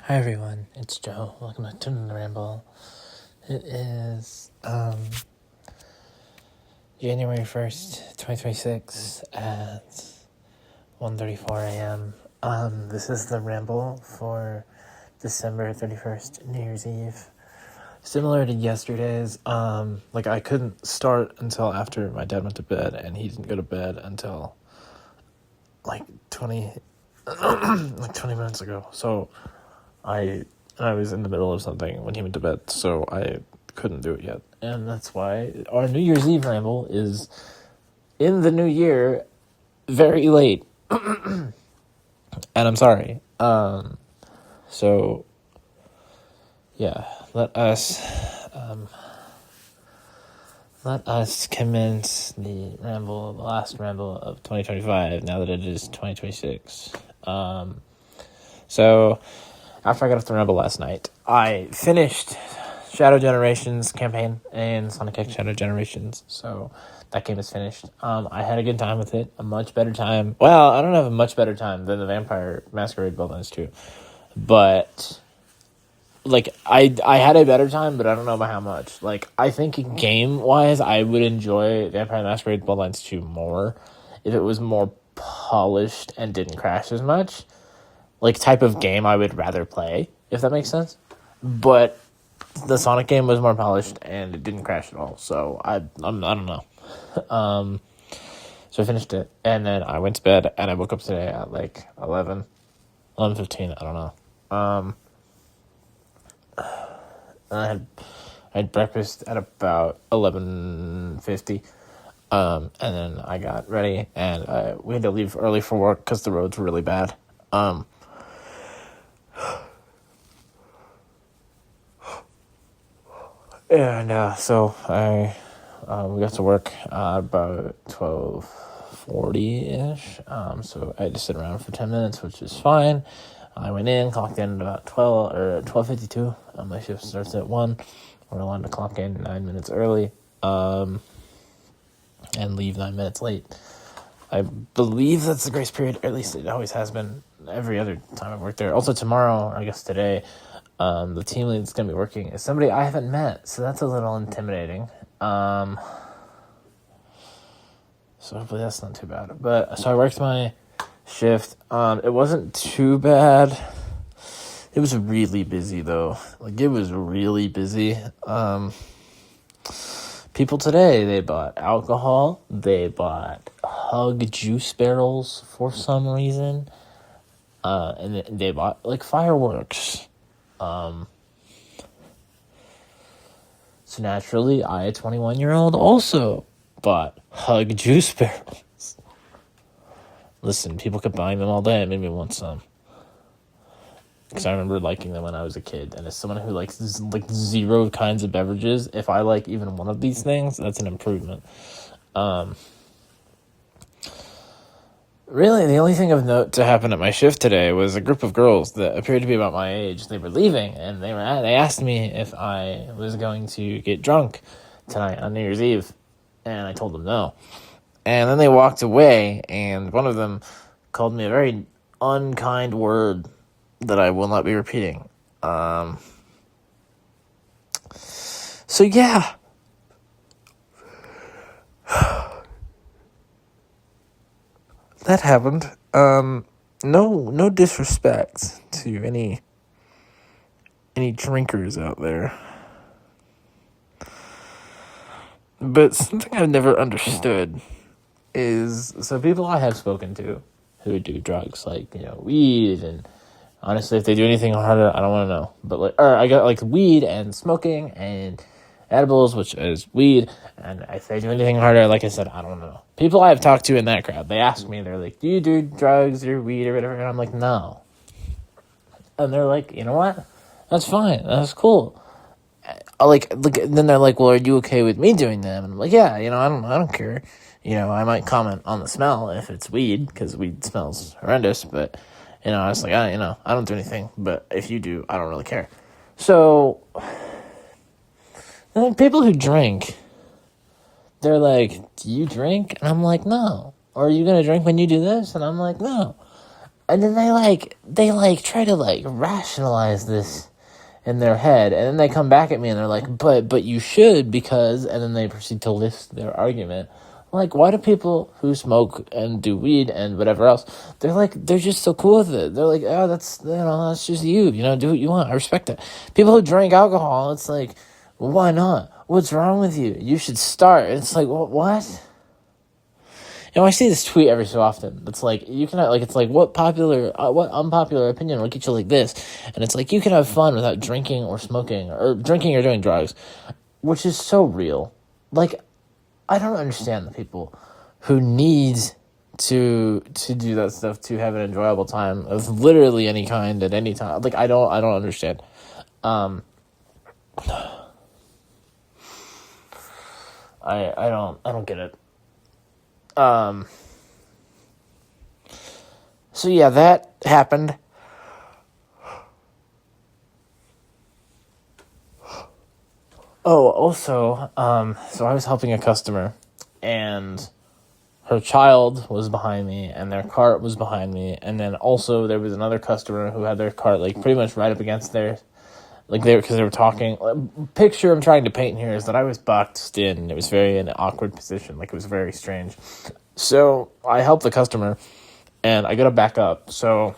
Hi everyone, it's Joe. Welcome back to the Ramble. It is January 1st, 2026 at 1:34 a.m. This is the Ramble for December 31st, New Year's Eve. Similar to yesterday's, I couldn't start until after my dad went to bed, and he didn't go to bed until 20 minutes ago. So I was in the middle of something when he went to bed, so I couldn't do it yet. And that's why our New Year's Eve ramble is in the new year, very late. And I'm sorry. So, yeah, let us commence the last ramble of 2025, now that it is 2026. So, after I got off the Rumble last night, I finished Shadow Generations campaign in Sonic X Shadow Generations, so that game is finished. I had a good time with it, a much better time. Well, I don't have a much better time than the Vampire Masquerade Bloodlines 2, but I had a better time, but I don't know about how much. I think game-wise, I would enjoy Vampire Masquerade Bloodlines 2 more if it was more polished and didn't crash as much. Type of game I would rather play, if that makes sense. But the Sonic game was more polished and it didn't crash at all. So I don't know. So I finished it, and then I went to bed, and I woke up today at 11:15. I don't know. And I had breakfast at about 11:50. And then I got ready, and we had to leave early for work because the roads were really bad. And so we got to work about 12:40-ish. So I had to sit around for 10 minutes, which is fine. I went in, clocked in about 12:52. My shift starts at 1. We're allowed to clock in 9 minutes early, and leave 9 minutes late. I believe that's the grace period, or at least it always has been every other time I've worked there. Also tomorrow, I guess today, the team lead that's going to be working is somebody I haven't met, so that's a little intimidating. So hopefully that's not too bad. But so I worked my shift. It wasn't too bad. It was really busy though. It was really busy. People today, they bought alcohol. They bought Hug juice barrels for some reason. And they bought fireworks. So naturally, I, a 21-year-old, also bought Hug juice barrels. Listen, people kept buying them all day. It made me want some. Because I remember liking them when I was a kid. And as someone who likes zero kinds of beverages, if I like even one of these things, that's an improvement. Really, the only thing of note to happen at my shift today was a group of girls that appeared to be about my age. They were leaving, and they asked me if I was going to get drunk tonight on New Year's Eve, and I told them no. And then they walked away, and one of them called me a very unkind word that I will not be repeating. So yeah. That happened. No disrespect to any drinkers out there. But something I've never understood is, so people I have spoken to who do drugs, weed, and honestly, if they do anything harder, I don't want to know. But I got weed and smoking and edibles, which is weed, and if they do anything harder, like I said, I don't know. People I've talked to in that crowd, they ask me, they're like, do you do drugs or weed or whatever? And I'm like, no. And they're like, you know what? That's fine. That's cool. Then they're like, well, are you okay with me doing them? And I'm like, yeah, I don't care. I might comment on the smell if it's weed, because weed smells horrendous, but, I was like, I don't do anything, but if you do, I don't really care. So, and people who drink, they're like, do you drink? And I'm like, no. Or are you going to drink when you do this? And I'm like, no. And then they try to rationalize this in their head, and then they come back at me and they're like, but you should, because, and then they proceed to list their argument. Like, why do people who smoke and do weed and whatever else, they're just so cool with it. They're like, oh, that's just you, do what you want. I respect that. People who drink alcohol, it's like, well, why not? What's wrong with you? You should start. It's like, what? I see this tweet every so often. It's like, you can, it's like, what unpopular opinion will get you like this? And it's like, you can have fun without drinking or smoking, or drinking or doing drugs, which is so real. Like, I don't understand the people who need to do that stuff to have an enjoyable time of literally any kind at any time. Like, I don't understand. I don't get it. So yeah, that happened. Oh, also, so I was helping a customer, and her child was behind me, and their cart was behind me, and then also there was another customer who had their cart, pretty much right up against theirs, because they were talking. Picture I'm trying to paint here is that I was boxed in. It was very an awkward position, it was very strange. So I helped the customer, and I gotta back up. So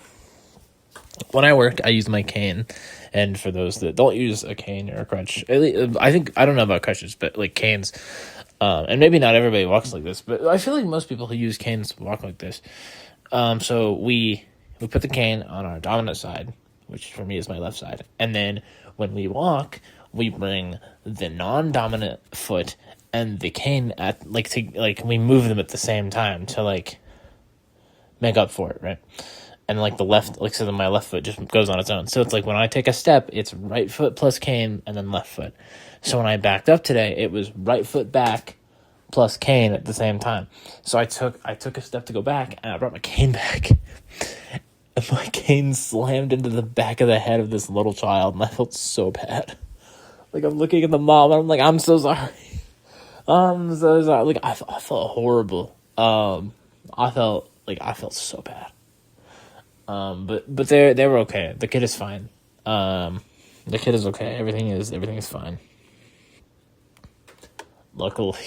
when I worked, I used my cane. And for those that don't use a cane or a crutch, I don't know about crutches, but canes, and maybe not everybody walks like this, but I feel like most people who use canes walk like this. So we put the cane on our dominant side, which for me is my left side, and then when we walk, we bring the non-dominant foot and the cane we move them at the same time to make up for it, right? And the left, so then my left foot just goes on its own. So it's when I take a step, it's right foot plus cane and then left foot. So when I backed up today, it was right foot back plus cane at the same time. So I took a step to go back, and I brought my cane back. And my cane slammed into the back of the head of this little child, and I felt so bad. I'm looking at the mom, and I'm like, I'm so sorry. I'm so sorry. I felt horrible. I felt so bad. But they were okay. The kid is fine. The kid is okay. Everything is fine. Luckily.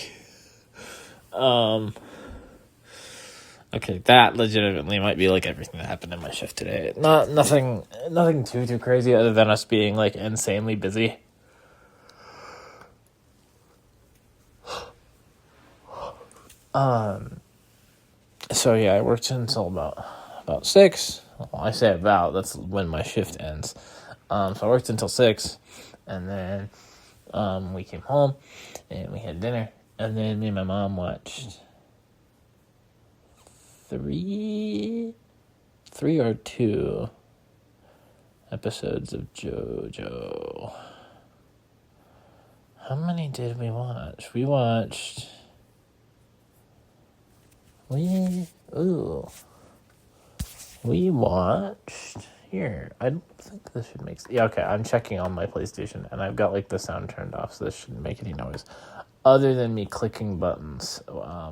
Okay, that legitimately might be everything that happened in my shift today. Nothing too crazy other than us being insanely busy. So yeah, I worked until about 6. Well, I say about, that's when my shift ends. So I worked until 6, and then we came home and we had dinner, and then me and my mom watched 3 or 2 episodes of JoJo. How many did we watch? We watched here. I don't think this should make sense. Yeah, okay, I'm checking on my PlayStation, and I've got the sound turned off, so this shouldn't make any noise other than me clicking buttons,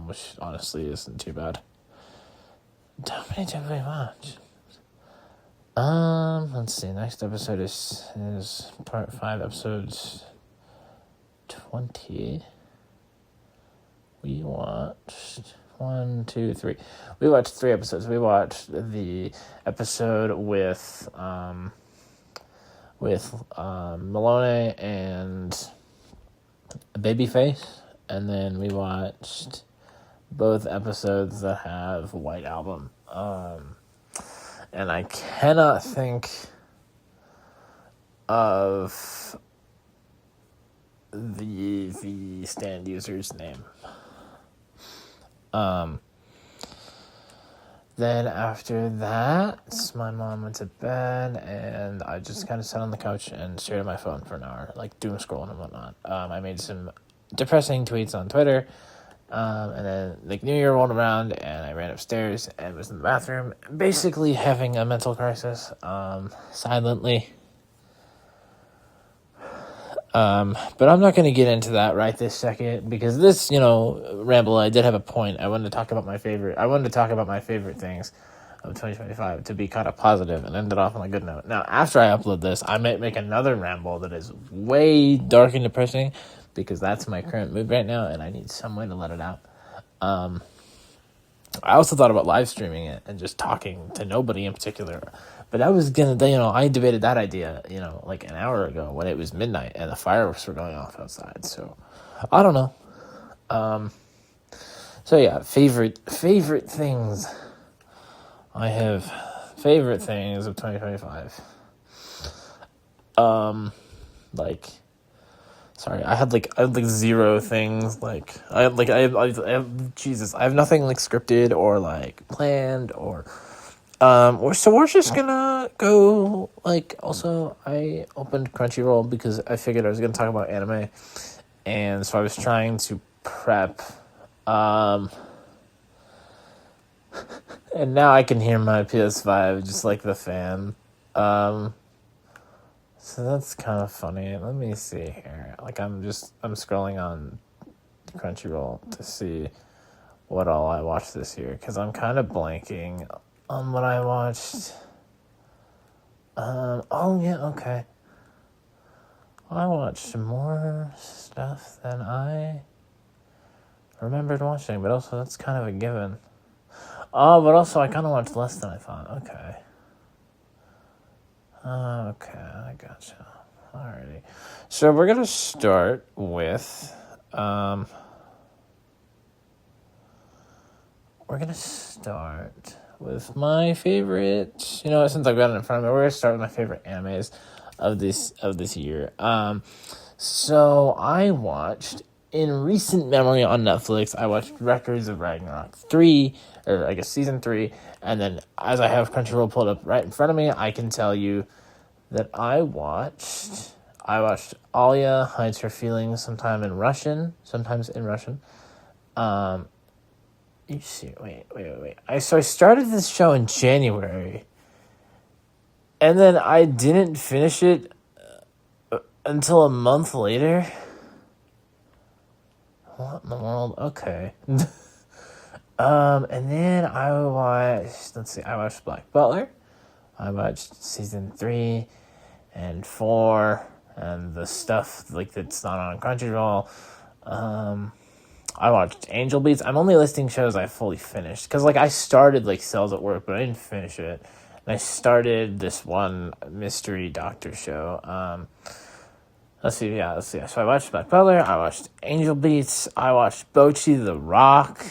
which honestly isn't too bad. How many did we watch? Let's see. Next episode is part 5, episodes 20. We watched 1, 2, 3. We watched 3 episodes. We watched the episode with Malone and Babyface, and then we watched both episodes that have White Album. And I cannot think of the stand user's name. Then after that, my mom went to bed, and I just kind of sat on the couch and stared at my phone for an hour, doom scrolling and whatnot. I made some depressing tweets on Twitter, and then New Year rolled around, and I ran upstairs and was in the bathroom, basically having a mental crisis, silently. But I'm not going to get into that right this second, because this, ramble, I did have a point. I wanted to talk about my favorite things of 2025 to be kind of positive and end it off on a good note. Now, after I upload this, I might make another ramble that is way dark and depressing because that's my current mood right now and I need some way to let it out. I also thought about live streaming it and just talking to nobody in particular. But I was going to, I debated that idea, like an hour ago when it was midnight and the fireworks were going off outside. So, I don't know. So yeah, favorite things. I have favorite things of 2025. I had zero things. I have nothing like scripted or like planned or so we're just gonna go. Also, I opened Crunchyroll because I figured I was gonna talk about anime, and so I was trying to prep. And now I can hear my PS5 just like the fan. So that's kind of funny. Let me see here. I'm scrolling on Crunchyroll to see what all I watched this year because I'm kind of blanking on what I watched. Oh yeah, okay. I watched more stuff than I remembered watching, but also that's kind of a given. Oh, but also I kind of watched less than I thought. Okay. Okay, I gotcha. Alrighty. So we're gonna start with my favorite. Since I've got it in front of me, we're gonna start with my favorite animes of this year. So I watched in recent memory on Netflix. I watched Records of Ragnarok 3, or I guess season 3, and then as I have Crunchyroll pulled up right in front of me, I can tell you that I watched Alia Hides Her Feelings sometimes in Russian. You see, wait. I started this show in January, and then I didn't finish it until a month later. What in the world? Okay. And then I watched Black Butler. I watched season 3 and 4 and the stuff that's not on Crunchyroll. I watched Angel Beats. I'm only listing shows I fully finished because I started Cells at Work, but I didn't finish it. And I started this one mystery doctor show. Let's see. So I watched Black Butler. I watched Angel Beats. I watched Bocchi the Rock.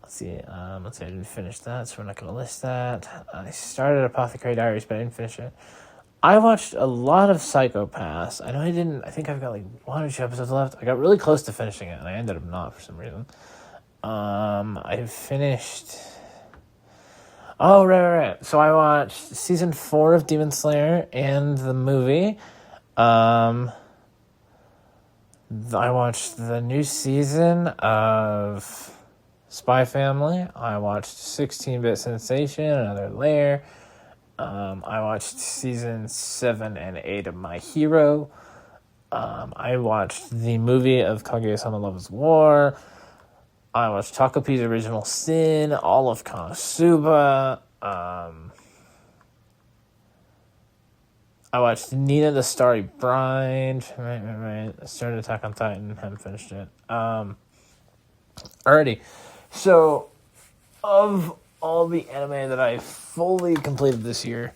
Let's see. I didn't finish that, so we're not going to list that. I started Apothecary Diaries, but I didn't finish it. I watched a lot of Psycho Pass. I know I didn't. I think I've got 1 or 2 episodes left. I got really close to finishing it, and I ended up not for some reason. I finished. Oh, right. So I watched season 4 of Demon Slayer and the movie. I watched the new season of Spy Family. I watched 16-Bit Sensation, Another Layer. I watched season 7 and 8 of My Hero. I watched the movie of Kaguya-sama Love is War. I watched Takopi's Original Sin, all of Konosuba. I watched Nina the Starry Bride. Right. I started Attack on Titan, haven't finished it. Alrighty. So, of all the anime that I fully completed this year,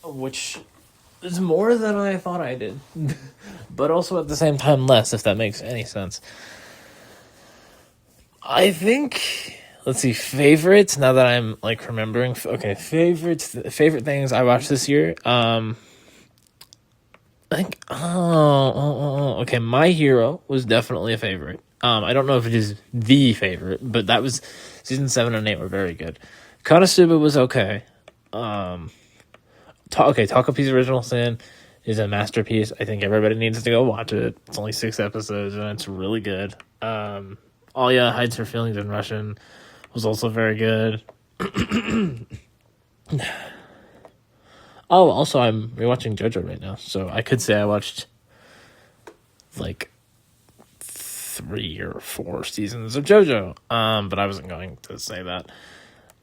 which is more than I thought I did, but also at the same time less, if that makes any sense. I think, let's see, favorites, now that I'm remembering. Okay, favorite things I watched this year. I think, okay, My Hero was definitely a favorite. I don't know if it is the favorite, but that was season 7 and 8 were very good. Konosuba was okay. Takopi's Original Sin is a masterpiece. I think everybody needs to go watch it. It's only 6 episodes and it's really good. Alia Hides Her Feelings in Russian was also very good. Oh, also I'm rewatching JoJo right now, so I could say I watched 3 or 4 seasons of JoJo. But I wasn't going to say that.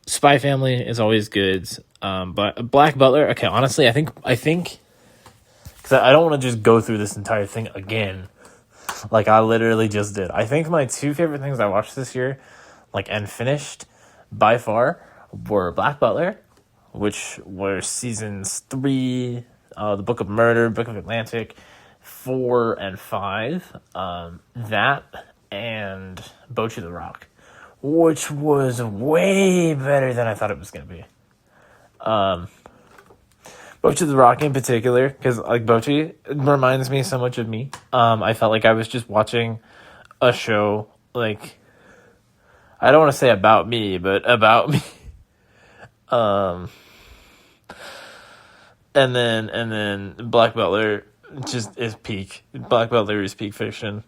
Spy Family is always good. But Black Butler. Okay, honestly, I think because I don't want to just go through this entire thing again, like I literally just did. I think my two favorite things I watched this year, like and finished, by far, were Black Butler, which were seasons 3, The Book of Murder, Book of Atlantic, 4 and 5, that and Bocchi the Rock, which was way better than I thought it was gonna be. Bocchi the Rock in particular, because like Bocchi reminds me so much of me. I felt like I was just watching a show, like I don't want to say about me, but about me. And then Black Butler just is peak. Black Butler is peak fiction.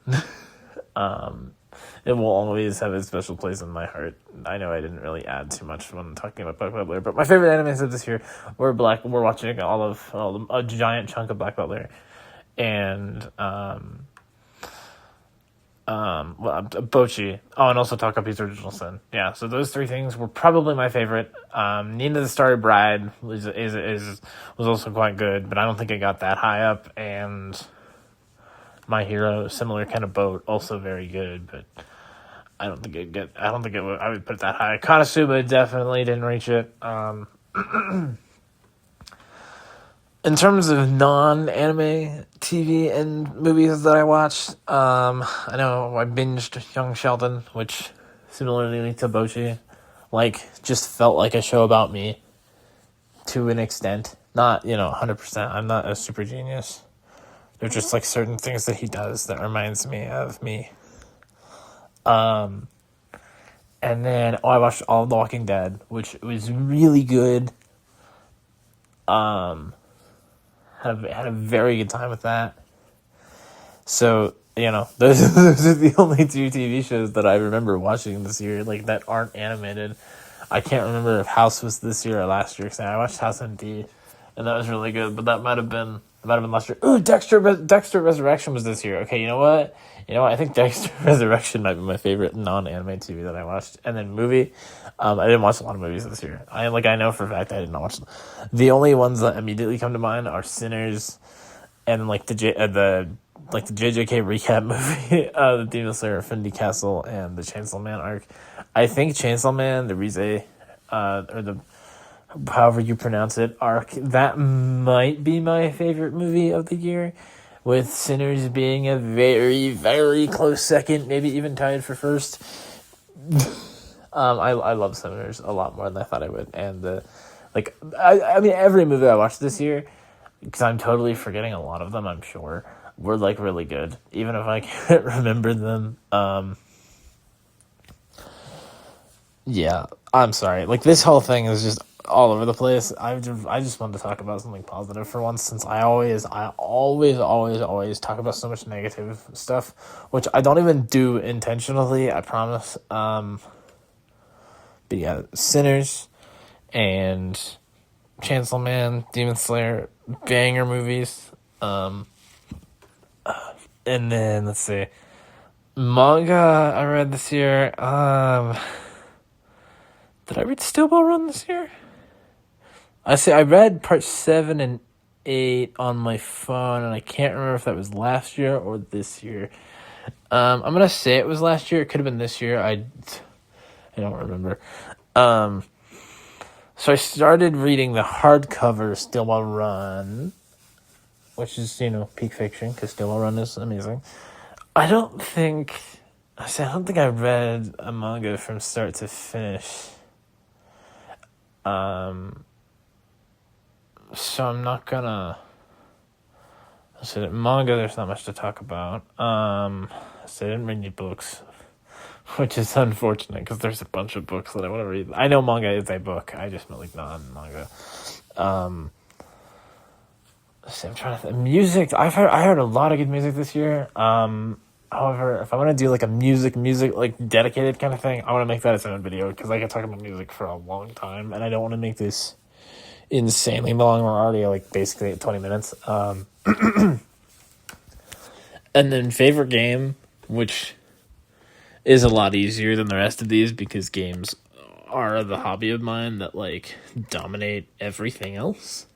It will always have a special place in my heart. I know I didn't really add too much when talking about Black Butler, but my favorite animes of this year were We're watching a giant chunk of Black Butler, and Bocchi. Oh, and also Takapi's Original Sin. Yeah, so those three things were probably my favorite. Nina the Starry Bride was also quite good, but I don't think it got that high up. And My Hero, similar kind of boat, also very good, but I don't think I would put it that high. Konosuba definitely didn't reach it. In terms of non-anime TV and movies that I watched, I know I binged Young Sheldon, which similarly to Bocchi, just felt like a show about me to an extent. Not, 100%. I'm not a super genius. There's just certain things that he does that reminds me of me. And then I watched all of The Walking Dead, which was really good. Had a very good time with that. So, those are the only two TV shows that I remember watching this year, that aren't animated. I can't remember if House was this year or last year, because I watched House MD, and that was really good, but that might have been last year. Ooh, Dexter Resurrection was this year. Okay, you know what? I think Dexter Resurrection might be my favorite non-anime TV that I watched. And then movie, I didn't watch a lot of movies this year. I know for a fact I did not watch them. The only ones that immediately come to mind are Sinners, and the JJK recap movie, the Demon Slayer Infinity Castle, and the Chainsaw Man arc. I think Chainsaw Man, the Rize, or the however you pronounce it, arc, that might be my favorite movie of the year, with Sinners being a very, very close second, maybe even tied for first. I love Sinners a lot more than I thought I would, and every movie I watched this year, because I'm totally forgetting a lot of them, I'm sure, were really good, even if I can't remember them. Yeah, I'm sorry. This whole thing is just all over the place. I just wanted to talk about something positive for once, since I always talk about so much negative stuff, which I don't even do intentionally, I promise. But yeah, Sinners and Chainsaw Man, Demon Slayer, banger movies. And then let's see, manga I read this year. Did I read Steel Ball Run this year? I read part 7 and 8 on my phone, and I can't remember if that was last year or this year. I'm gonna say it was last year. It could have been this year. I don't remember. So I started reading the hardcover Steel Ball Run, which is, peak fiction, because Steel Ball Run is amazing. I don't think I read a manga from start to finish. So I'm not gonna. Manga, there's not much to talk about. I didn't read any books, which is unfortunate, because there's a bunch of books that I want to read. I know manga is a book. I just meant non-manga. I'm trying to think. Music. I heard a lot of good music this year. However, if I want to do a music dedicated kind of thing, I want to make that its own video, because I could talk about music for a long time, and I don't want to make this insanely long. We're already basically at 20 minutes. And then favorite game, which is a lot easier than the rest of these, because games are the hobby of mine that like dominate everything else.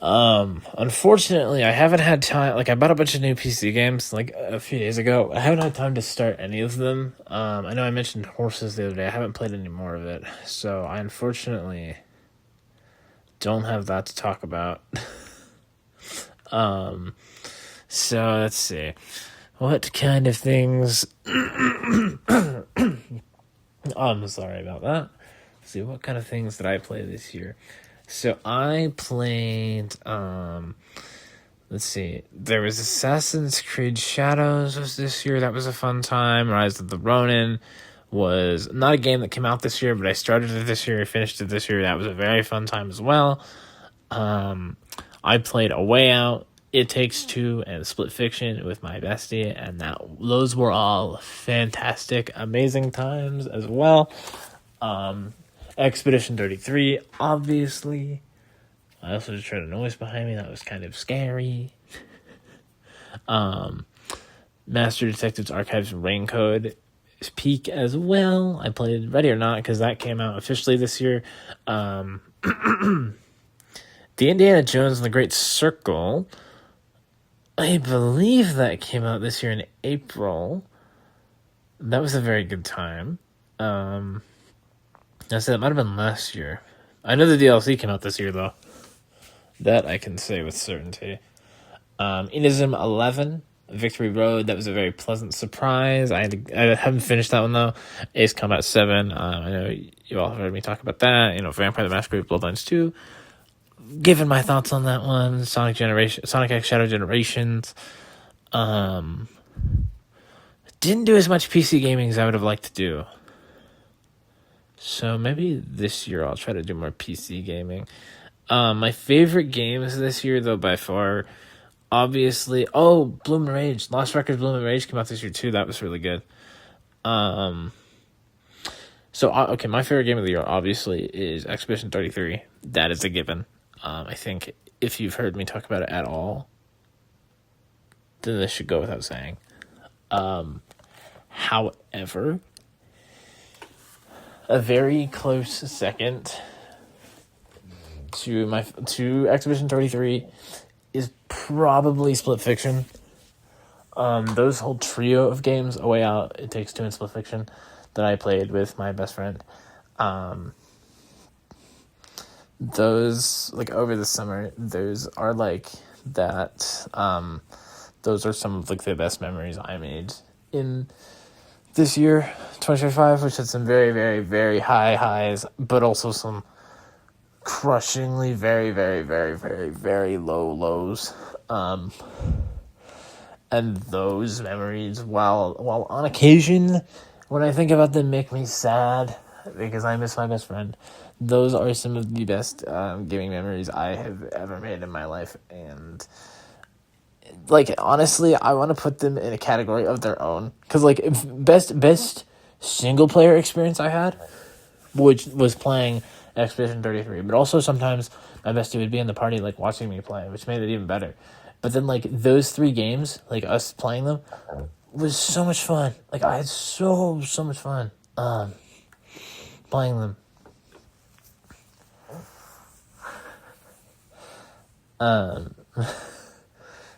Unfortunately, I haven't had time. Like, I bought a bunch of new PC games like a few days ago. I haven't had time to start any of them. I know I mentioned Horses the other day. I haven't played any more of it, so I unfortunately don't have that to talk about. So let's see. What kind of things? I'm sorry about that. Let's see, what kind of things did I play this year? So I played, let's see, there was Assassin's Creed Shadows was this year. That was a fun time. Rise of the Ronin was not a game that came out this year, but I started it this year, finished it this year. That was a very fun time as well. I played A Way Out, It Takes Two, and Split Fiction with my bestie, and those were all fantastic, amazing times as well. Expedition 33, obviously. I also just heard a noise behind me that was kind of scary. Master Detectives Archives Rain Code is peak as well. I played Ready or Not because that came out officially this year. The Indiana Jones and the Great Circle, I believe that came out this year in April. That was a very good time. I said it might have been last year. I know the DLC came out this year, though. That I can say with certainty. Inazuma 11, Victory Road, that was a very pleasant surprise. I haven't finished that one, though. Ace Combat 7, I know you all heard me talk about that. Vampire the Masquerade Bloodlines 2. Given my thoughts on that one. Sonic X Shadow Generations. Didn't do as much PC gaming as I would have liked to do. So maybe this year I'll try to do more PC gaming. My favorite games this year, though, by far, obviously... Oh, Bloom and Rage. Lost Records Bloom and Rage came out this year, too. That was really good. My favorite game of the year, obviously, is Expedition 33. That is a given. I think if you've heard me talk about it at all, then this should go without saying. However, a very close second to Expedition 33 is probably Split Fiction. Those whole trio of games, A Way Out, It Takes Two, and Split Fiction, that I played with my best friend, those, like, over the summer, those are like that. Those are some of like the best memories I made in this year, 2025, which had some very, very, very high highs, but also some crushingly very, very, very, very, very low lows. And those memories, while on occasion, when I think about them, make me sad because I miss my best friend, those are some of the best gaming memories I have ever made in my life. And, like, honestly, I want to put them in a category of their own. Because, like, best single-player experience I had, which was playing Expedition 33. But also sometimes my bestie would be in the party, like, watching me play, which made it even better. But then, like, those three games, like, us playing them, was so much fun. Like, I had so much fun playing them.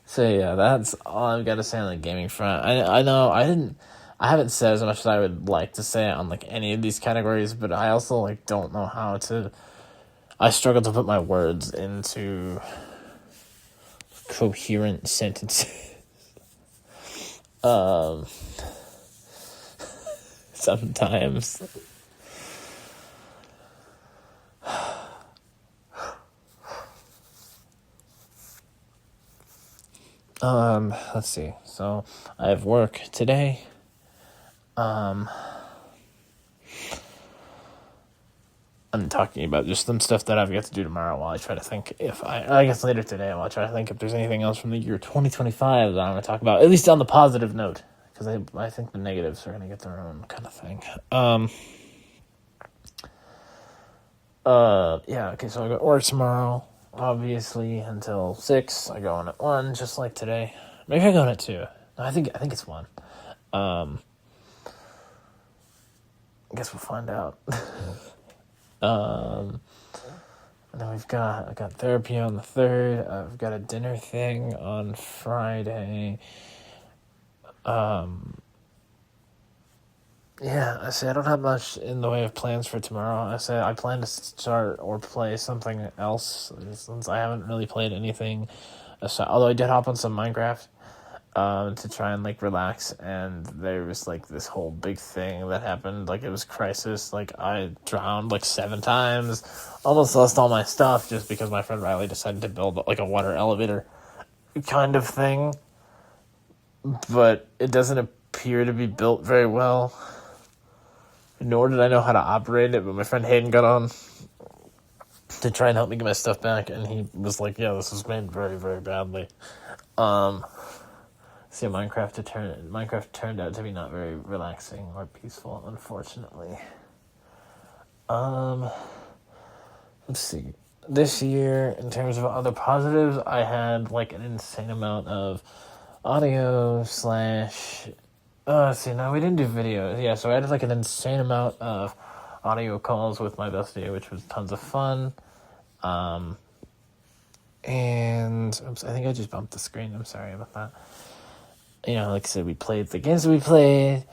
So yeah, that's all I've got to say on the gaming front. I know I haven't said as much as I would like to say on like any of these categories, but I also like don't know how to. I struggle to put my words into coherent sentences. Sometimes. Let's see. So I have work today. I'm talking about just some stuff that I've got to do tomorrow while I try to think I guess later today I'll try to think if there's anything else from the year 2025 that I'm going to talk about, at least on the positive note, because I think the negatives are going to get their own kind of thing. Yeah, okay, so I got work tomorrow, obviously, until 6. I go in at 1, just like today. Maybe I go in at 2. No, I think it's 1. I guess we'll find out. And then I got therapy on the 3rd. I've got a dinner thing on Friday. Yeah, I say I don't have much in the way of plans for tomorrow. I say I plan to start or play something else since I haven't really played anything. Although I did hop on some Minecraft to try and like relax, and there was like this whole big thing that happened. Like it was crisis. Like I drowned like 7 times, almost lost all my stuff just because my friend Riley decided to build like a water elevator kind of thing. But it doesn't appear to be built very well. Nor did I know how to operate it, but my friend Hayden got on to try and help me get my stuff back, and he was like, yeah, this was made very, very badly. So Minecraft turned out to be not very relaxing or peaceful, unfortunately. Let's see. This year, in terms of other positives, I had like an insane amount of audio / no, we didn't do video. Yeah, so I had like an insane amount of audio calls with my bestie, which was tons of fun. And I think I just bumped the screen. I'm sorry about that. You know, like I said, we played the games we played,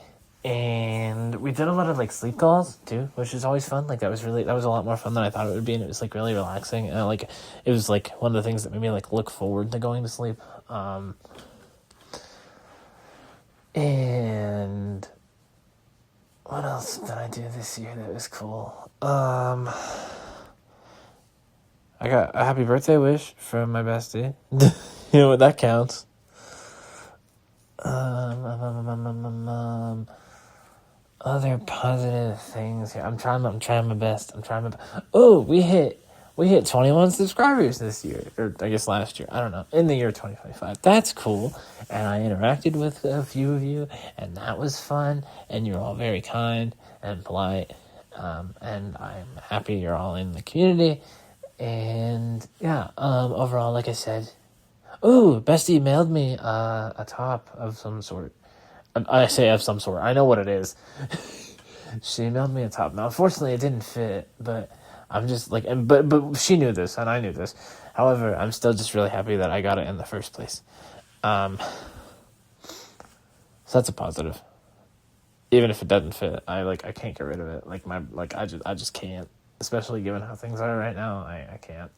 and we did a lot of like sleep calls too, which is always fun. Like that was a lot more fun than I thought it would be, and it was like really relaxing. And like it was like one of the things that made me like look forward to going to sleep. And what else did I do this year that was cool? I got a happy birthday wish from my bestie. You know what, that counts. Other positive things here. I'm trying my best. Oh, we hit 21 subscribers this year, or I guess last year. I don't know. In the year 2025. That's cool. And I interacted with a few of you, and that was fun. And you're all very kind and polite. And I'm happy you're all in the community. And yeah, overall, like I said, bestie mailed me a top of some sort. I say of some sort. I know what it is. She mailed me a top. Now, unfortunately, it didn't fit, but I'm just like, but she knew this, and I knew this. However, I'm still just really happy that I got it in the first place. So that's a positive. Even if it doesn't fit, I can't get rid of it. I just can't. Especially given how things are right now, I can't.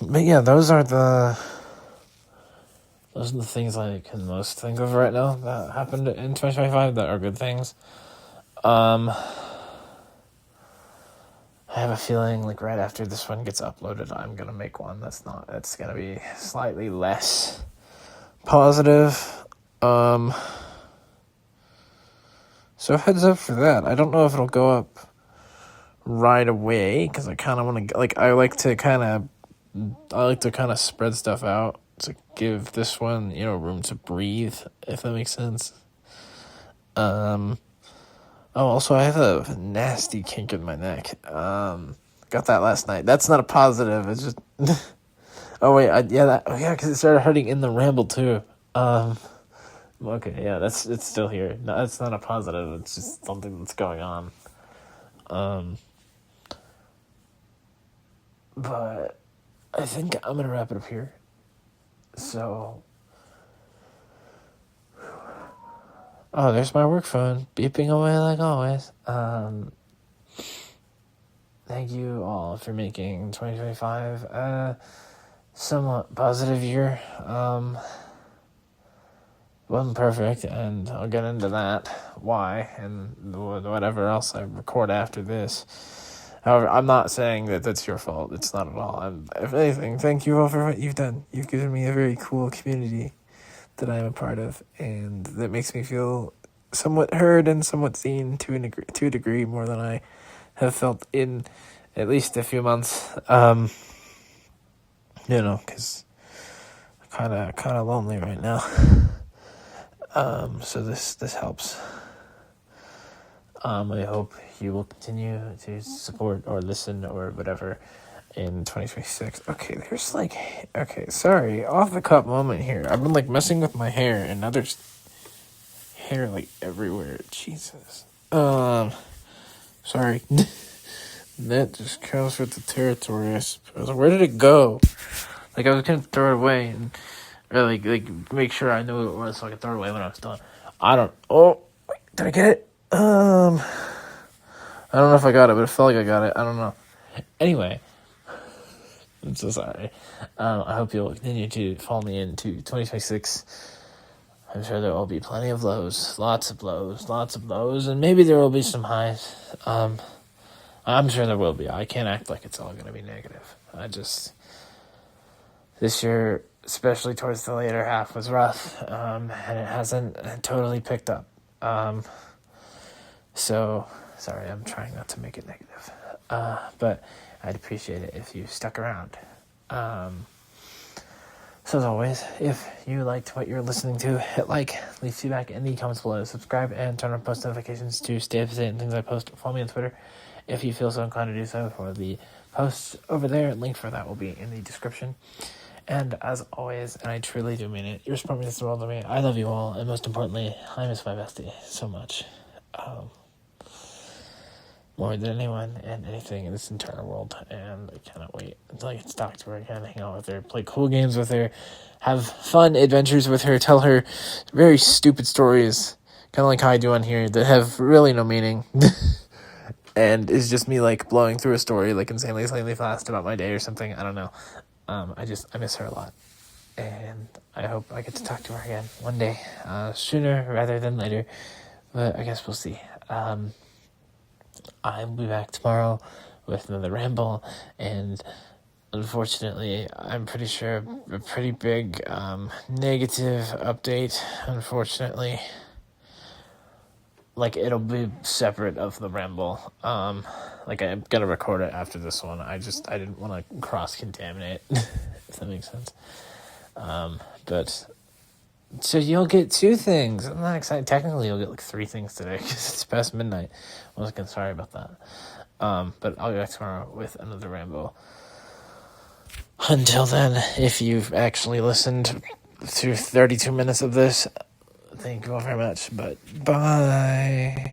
But yeah, those are the things I can most think of right now that happened in 2025 that are good things. I have a feeling like right after this one gets uploaded, I'm gonna make one that's gonna be slightly less positive. So heads up for that. I don't know if it'll go up right away because I kind of want to I like to kind of spread stuff out to give this one, room to breathe, if that makes sense. Also I have a nasty kink in my neck. Got that last night. That's not a positive. It's just because it started hurting in the ramble too. Okay, yeah, it's still here. No, it's not a positive. It's just something that's going on. But I think I'm gonna wrap it up here. So, there's my work phone beeping away like always. Thank you all for making 2025 a somewhat positive year. Wasn't perfect, and I'll get into that, why, and whatever else I record after this. However, I'm not saying that that's your fault. It's not at all. If anything, thank you all for what you've done. You've given me a very cool community that I am a part of, and that makes me feel somewhat heard and somewhat seen to a degree more than I have felt in at least a few months. Because I'm kind of lonely right now. So this helps. I hope you will continue to support or listen or whatever in 2026. Sorry, off the cup moment here. I've been messing with my hair, and now there's hair like everywhere. Jesus. Sorry. That just comes with the territory, I suppose. Where did it go? Like, I was gonna throw it away and or like make sure I knew what it was so I could throw it away when I was done. I don't. Oh, wait, did I get it? I don't know if I got it, but it felt like I got it. I don't know. Anyway, I'm so sorry. I hope you'll continue to follow me into 2026. I'm sure there will be plenty of lows, lots of lows, and maybe there will be some highs. I'm sure there will be. I can't act like it's all going to be negative. This year, especially towards the later half, was rough, and it hasn't totally picked up. So, sorry, I'm trying not to make it negative. But I'd appreciate it if you stuck around. So as always, if you liked what you're listening to, hit like, leave feedback in the comments below, subscribe, and turn on post notifications to stay up to date on things I post. Follow me on Twitter if you feel so inclined to do so for the posts over there. Link for that will be in the description. And as always, and I truly do mean it, your support means the world to me. I love you all, and most importantly, I miss my bestie so much. More than anyone and anything in this entire world, and I cannot wait until I get to talk to her again, hang out with her, play cool games with her, have fun adventures with her, tell her very stupid stories, kind of like how I do on here, that have really no meaning, and it's just me, like, blowing through a story, like, insanely fast about my day or something. I don't know. I miss her a lot, and I hope I get to talk to her again one day, sooner rather than later, but I guess we'll see. I'll be back tomorrow with another ramble, and unfortunately, I'm pretty sure a pretty big negative update, unfortunately. Like, it'll be separate of the ramble. Like, I'm gonna record it after this one. I didn't want to cross-contaminate, if that makes sense. But... So you'll get 2 things. I'm not excited. Technically, you'll get like 3 things today because it's past midnight. Once again, sorry about that. But I'll be back tomorrow with another ramble. Until then, if you've actually listened to 32 minutes of this, thank you all very much. But bye.